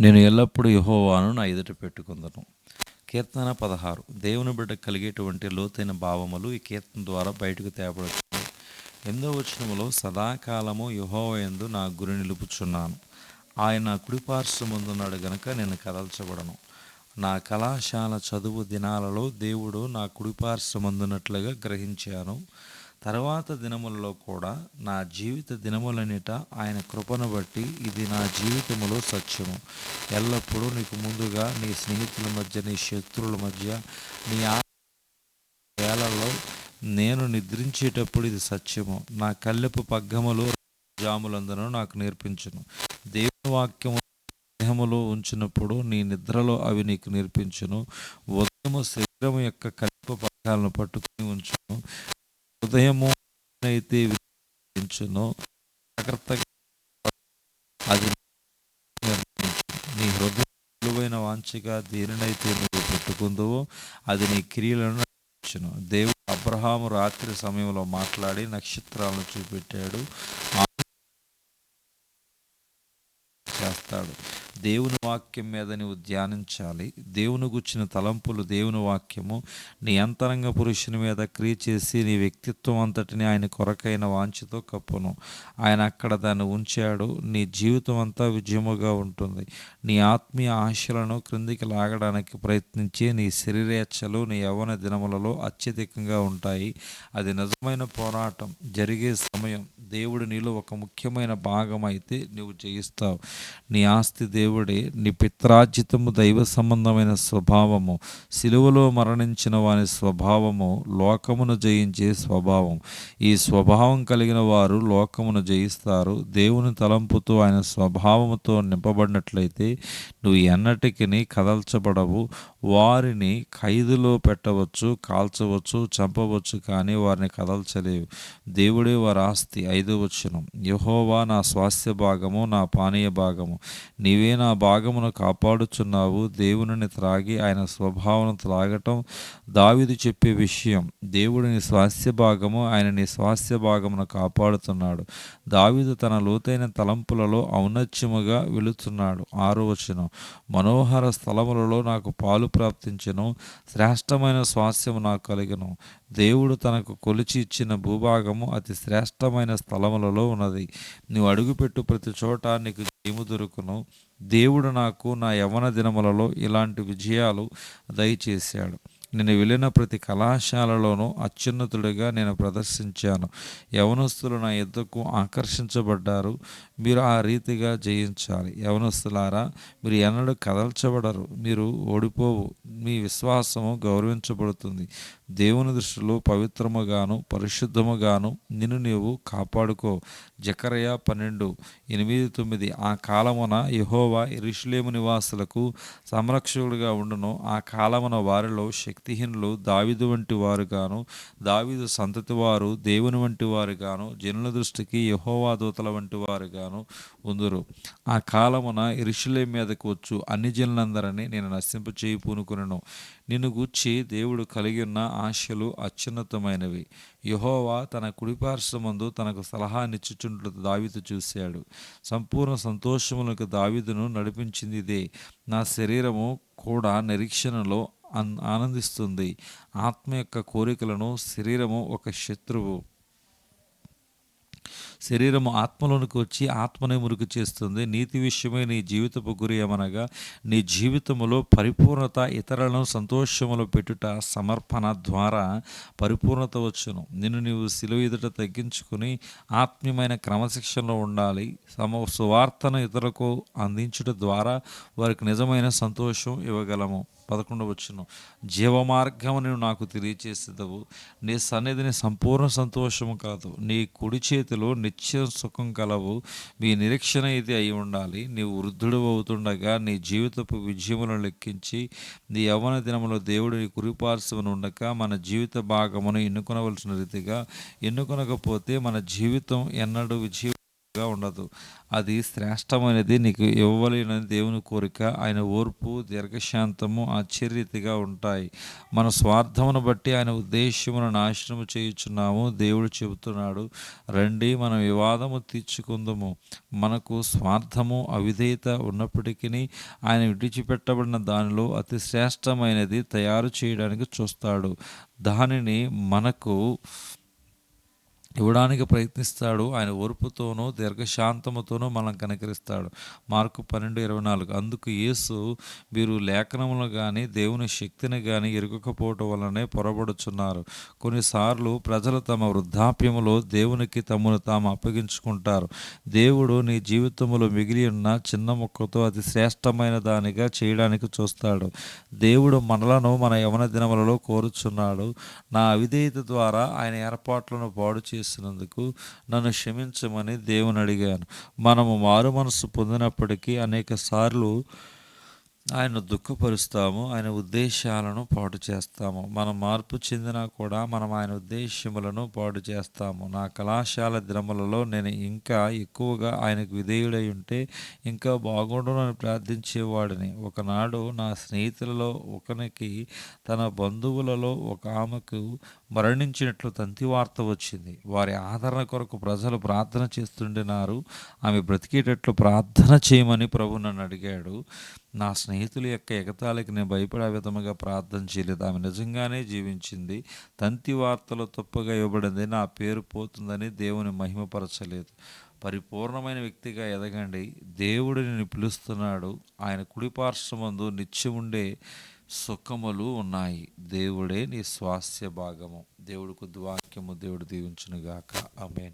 నేను ఎల్లప్పుడూ యెహోవాను నా ఎదుట పెట్టుకుందును. కీర్తన 16. దేవుని బిడ్డ కలిగేటువంటి లోతైన భావములు ఈ కీర్తన ద్వారా బయటకు తేబడుతుంది. 8వ వచనములో సదాకాలము యెహోవా యందు నా గురి నిలుపుచున్నాను. ఆయన నా కుడిపార్శ్వమందున్నాడు గనుక నేను కదల్చబడను. నా కళాశాల చదువు దినాలలో దేవుడు నా కుడిపార్శ్వమందున్నట్లుగా గ్రహించాను. తర్వాత దినములలో కూడా నా జీవిత దినములన్నిట ఆయన కృపను బట్టి ఇది నా జీవితములో సత్యము. ఎల్లప్పుడూ నీకు ముందుగా నీ స్నేహితుల మధ్య, నీ శత్రువుల మధ్య, నీ వేళల్లో నేను నిద్రించేటప్పుడు ఇది సత్యము. నా కళ్ళెపు పగ్గములు జాములందును నాకు నేర్పించును. దేవుని వాక్యము దేహములో ఉంచినప్పుడు నీ నిద్రలో అవి నీకు నేర్పించును. ఉదయము శరీరము యొక్క కళ్ళెపు పగ్గాలను పట్టుకుని ఉంచును. హృదయము అయితే వినిపించును. జాగ్రత్తగా అది నీ హృదయం విలువైన వాంఛగా దేనినైతే నువ్వు పెట్టుకుందువో అది నీ క్రియలను నడిపించును. దేవుడు అబ్రహాము రాత్రి సమయంలో మాట్లాడి నక్షత్రాలను చూపెట్టాడు, చేస్తాడు. దేవుని వాక్యం మీద నువ్వు ధ్యానించాలి. దేవుని గుచ్చిన తలంపులు, దేవుని వాక్యము నీ అంతరంగ పురుషుని మీద క్రియ చేసి నీ వ్యక్తిత్వం అంతటిని ఆయన కొరకైన వాంఛతో కప్పును. ఆయన అక్కడ దాన్ని ఉంచాడు. నీ జీవితం అంతా విజయముగా ఉంటుంది. నీ ఆత్మీయ ఆశలను క్రిందికి లాగడానికి ప్రయత్నించి నీ శరీరేచ్ఛలు నీ యవ్వన దినములలో అత్యధికంగా ఉంటాయి. అది నిజమైన పోరాటం జరిగే సమయం. దేవుడు నీలో ఒక ముఖ్యమైన భాగం అయితే నువ్వు జయిస్తావు. నీ ఆస్తి దేవుడే. నీ పిత్రార్జితము దైవ సంబంధమైన స్వభావము, సిలువలో మరణించిన వాని స్వభావము లోకమును జయించే స్వభావం. ఈ స్వభావం కలిగిన వారు లోకమును జయిస్తారు. దేవుని తలంపుతో ఆయన స్వభావముతో నింపబడినట్లయితే నువ్వు ఎన్నటికి కదల్చబడవు. వారిని ఖైదులో పెట్టవచ్చు, కాల్చవచ్చు, చంపవచ్చు, కానీ వారిని కదల్చలేవు. దేవుడే వారి ఆస్తి. 5వ వచనం, యెహోవా నా స్వాస్థ్య భాగము, నా పానీయ భాగము. నీవే నా భాగమును కాపాడుచున్నావు. దేవునిని త్రాగి ఆయన స్వభావను త్రాగటం దావీదు చెప్పే విషయం. దేవుడు నీ స్వాస్థ్య భాగము, ఆయన నీ స్వాస్థ్య భాగమును కాపాడుతున్నాడు. దావీదు తన లోతైన తలంపులలో ఔన్నత్యముగా వెళుతున్నాడు. 6వ వచనం, మనోహర స్థలములలో నాకు పాలు ప్రాప్తించెను, శ్రేష్టమైన స్వాస్థ్యము నాకు కలిగెను. దేవుడు తనకు కొలిచి ఇచ్చిన భూభాగము అతి శ్రేష్టమైన స్థలములలో ఉన్నది. నువ్వు అడుగుపెట్టు ప్రతి చోట నీకు జయము దొరుకును. దేవుడు నాకు నా యవ్వన దినములలో ఇలాంటి విజయాలు దయచేశాడు. నేను వెళ్ళిన ప్రతి కళాశాలలోనూ అత్యున్నతుడిగా నేను ప్రదర్శించాను. యవనస్తులు నా యుద్ధకు ఆకర్షించబడ్డారు. మీరు ఆ రీతిగా జయించాలి. యవనస్తులారా, మీరు ఎన్నడూ కదల్చబడరు. మీరు ఓడిపోవు. మీ విశ్వాసము గౌరవించబడుతుంది. దేవుని దృష్టిలో పవిత్రముగాను పరిశుద్ధముగాను నిన్ను నీవు కాపాడుకో. జకర్యా 12:8-9. ఆ కాలమున యెహోవా యెరూషలేము నివాసులకు సంరక్షకుడిగా ఉండును. ఆ కాలమున వారిలో శక్తిహీనులు దావీదు వంటి వారుగాను, దావీదు సంతతి వారు దేవుని వంటి వారుగాను, జనుల దృష్టికి యెహోవా దూతల వంటి వారుగాను ఉందురు. ఆ కాలమున యెరూషలేము మీదకు వచ్చు అన్ని జనులందరినీ నేను నశింపచేయ పూనుకొనెను. నిన్ను గూర్చి దేవుడు కలిగి ఉన్న ఆశలు అత్యున్నతమైనవి. యెహోవా తన కుడిపార్శ్వమందు తనకు సలహానిచ్చుచుండు దావీదు చూశాడు. సంపూర్ణ సంతోషములకు దావీదును నడిపించింది ఇదే. నా శరీరము కూడా నిరీక్షణలో ఆనందిస్తుంది. ఆత్మ యొక్క కోరికలను శరీరము ఒక శత్రువు. శరీరము ఆత్మలోనికి వచ్చి ఆత్మనే మురుగు చేస్తుంది. నీతి విషయమై నీ జీవితపు గురి ఏమనగా నీ జీవితములో పరిపూర్ణత, ఇతరులను సంతోషములో పెట్టుట, సమర్పణ ద్వారా పరిపూర్ణత వచ్చును. నిన్ను నీవు సిలువ ఎదుట తగ్గించుకుని ఆత్మీయమైన క్రమశిక్షణలో ఉండాలి. సువార్తను ఇతరులకు అందించుట ద్వారా వారికి నిజమైన సంతోషం ఇవ్వగలము. 11వ వచనం, జీవమార్గము నువ్వు నాకు తెలియచేసేదవు. నీ సన్నిధిని సంపూర్ణ సంతోషము కాదు, నీ కుడి చేతిలో నిత్య సుఖం కలవు. మీ నిరీక్షణ ఇది అయి ఉండాలి. నీవు వృద్ధుడు అవుతుండగా నీ జీవితపు విజయములను లెక్కించి నీ యవ్వన దినములో దేవుడు నీ కుడిపార్శ్వమున ఉండక మన జీవిత భాగమును ఎన్నుకొనవలసిన రీతిగా ఎన్నుకొనకపోతే మన జీవితం ఎన్నడూ విజయం ఉండదు. అది శ్రేష్టమైనది నీకు ఇవ్వలేనని దేవుని కోరిక. ఆయన ఓర్పు, దీర్ఘశాంతము ఆశ్చర్యరీతిగా ఉంటాయి. మన స్వార్థమును బట్టి ఆయన ఉద్దేశ్యమును నాశనము చేయుచున్నాము. దేవుడు చెబుతున్నాడు, రండి మనం వివాదము తీర్చుకుందుము. మనకు స్వార్థము, అవిధేయత ఉన్నప్పటికీ ఆయన విడిచిపెట్టబడిన దానిలో అతి శ్రేష్టమైనది తయారు చేయడానికి చూస్తాడు. దానిని మనకు ఇవ్వడానికి ప్రయత్నిస్తాడు. ఆయన ఓర్పుతోనూ దీర్ఘశాంతముతోనూ మనం కనికరిస్తాడు. మార్కు 12:24. అందుకు యేసు, మీరు లేఖనములను కానీ దేవుని శక్తిని కానీ ఎరుగకపోవటం వలనే పొరబడుచున్నారు. కొన్నిసార్లు ప్రజలు తమ వృద్ధాప్యములో దేవునికి తమను తాము అప్పగించుకుంటారు. దేవుడు నీ జీవితంలో మిగిలి ఉన్న చిన్న మొక్కతో అతి శ్రేష్టమైన దానిగా చేయడానికి చూస్తాడు. దేవుడు మనలను మన యవన దినములలో కోరుచున్నాడు. నా అవిధేయత ద్వారా ఆయన ఏర్పాట్లను పాడు చేసినందుకు నన్ను క్షమించమని దేవుని అడిగాను. మనము మారు మనసు పొందినప్పటికీ అనేక సార్లు ఆయన దుఃఖపరుస్తాము, ఆయన ఉద్దేశాలను పాడు చేస్తాము. మనం మార్పు చెందినా కూడా మనం ఆయన ఉద్దేశములను పాడు చేస్తాము. నా కళాశాల దినములలో నేను ఇంకా ఎక్కువగా ఆయనకు విధేయుడై ఉంటే ఇంకా బాగుండునని ప్రార్థించేవాడిని. ఒకనాడు నా స్నేహితులలో ఒకనికి తన బంధువులలో ఒక ఆమెకు మరణించినట్లు తంతి వార్త వచ్చింది. వారి ఆదరణ కొరకు ప్రజలు ప్రార్థన చేస్తుండినారు. ఆమె బ్రతికేటట్లు ప్రార్థన చేయమని ప్రభు నన్ను అడిగాడు. నా స్నేహితుల యొక్క ఎగతాళికి నేను భయపడే విధముగా ప్రార్థన చేయలేదు. ఆమె నిజంగానే జీవించింది. తంతి వార్తలో తప్పుగా ఇవ్వబడింది. నా పేరు పోతుందని దేవుని మహిమపరచలేదు. పరిపూర్ణమైన వ్యక్తిగా ఎదగండి. దేవుడు నిన్ను పిలుస్తున్నాడు. ఆయన కుడిపార్శ్వమందు నిత్యముండే సుఖములు ఉన్నాయి. దేవుడే నీ స్వాస్థ్య భాగము. దేవుడికి వాక్యము దేవుడు దీవించునుగాక. ఆమేన్.